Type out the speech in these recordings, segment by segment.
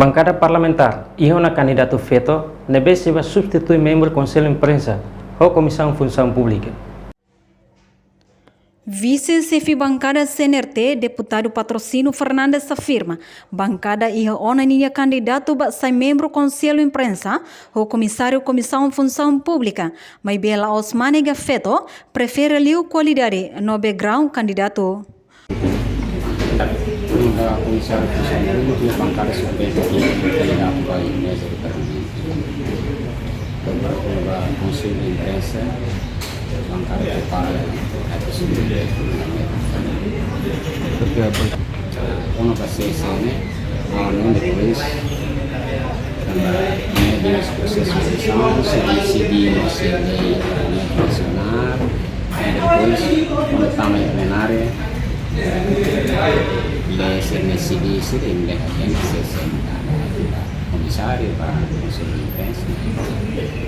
Bancada parlamentar e uma candidato feito nebe se vai substituir membro do Conselho de Imprensa ou Comissão de Função Pública. Vice-chefe bancada CNRT, deputado Patrocínio Fernandes afirma, bancada e onaninha candidato para ser membro do Conselho de Imprensa ou comissário Comissão de Função Pública, mas Bela Osmane Gafeto prefere ali a qualidade no background candidato. Da Comissário de Função Pública e a bancada suplente aqui, candidato para a mesa do Parlamento. Da Conselho de Imprensa, a bancada prepara a pessoa para ser né? Não depois, também desse processo de eleição, se decidir não ser lei nacional, depois, quando estamos em plenária, se decidir se tem que ser comissário para o Conselho de Imprensa,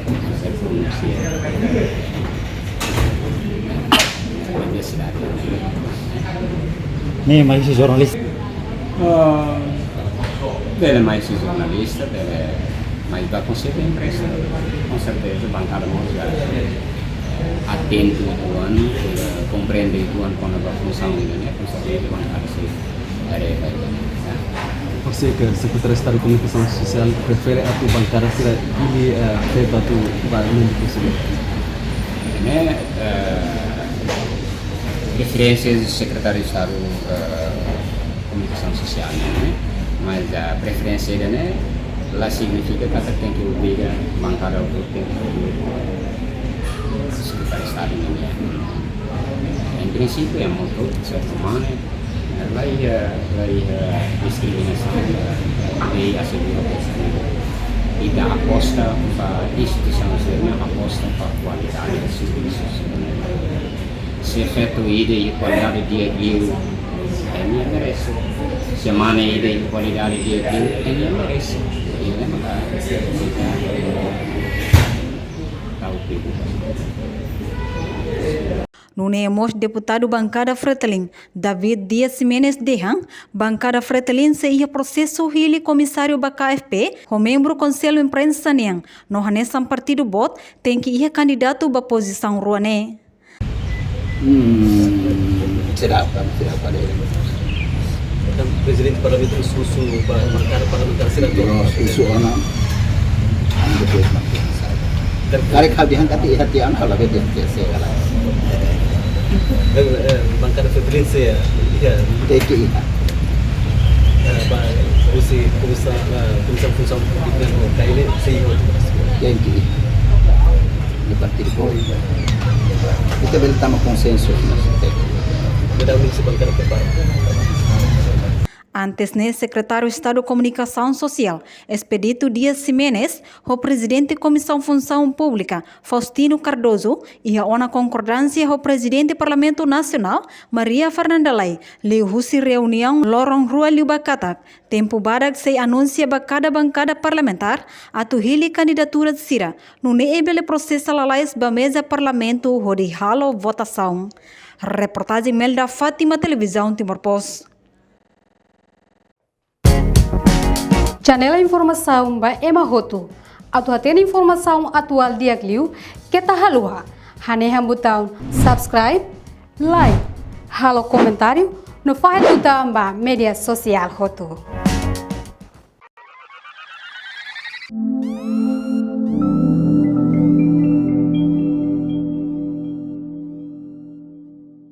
fazer pronunciar. Nem mais jornalista. Deve mais jornalista, mas da Conselho de Imprensa, com certeza, bancada mundial, atento ao ano, compreende o ano quando a função né, com certeza, bancada se tarefa. Você que secretário de Estado de Comunicação Social prefere a tua bancada ser ele feita a tua parlamento possível? Preferências do secretário de Estado de Comunicação Social, né? Mas a preferência dele, né? Lá significa que cada tem que ouvir a bancada ou tem que ouvir o secretário de Estado, né? Em princípio é muito, de certa maneira, lá ia discriminação, ia assegurar a questão e da aposta para a instituição, aposta para a qualidade dos serviços. Se é feito ida e qualidade de aquilo, ele merece. Se mana ida e qualidade de aquilo, ele merece. Nunemos deputado bancada Fretilin, David Dias Jimenez Dehan, bancada Fretilin se ia processo hili comissário da KFP, o membro do Conselho de Imprensa Niang, no hanesan partido bot, tem que ia candidato ba posição ruane. Será para Presidente Parlamento susu bancada parlamentar será isu anak tarik hadiah kati hadiah kalau dia saya bancada preferência iya TKI Comissão Função Pública KIL CEO TKI di Partido Politik kita belum konsensus bancada preparada. Antes, né, secretário de Estado de Comunicação Social, Expedito Dias Jimenez, o presidente da Comissão Função Pública, Faustino Cardoso, e a ona concordância o presidente do Parlamento Nacional, Maria Fernanda Lai, leu husi reunião lorong rua Liubacatak, tempo badak se anuncia ba cada bancada parlamentar, atu hili candidatura de Sira, no neebele processo lalais ba mesa parlamento hodi halo votação. Reportagem Melda Fátima, Televisão Timor-Post. Janela informação ba Emahoto. Atu tem informação atual dia Gliu, que tá halua. Haneha botão subscribe, like, halo comentário, no faz botão ba media social hoto.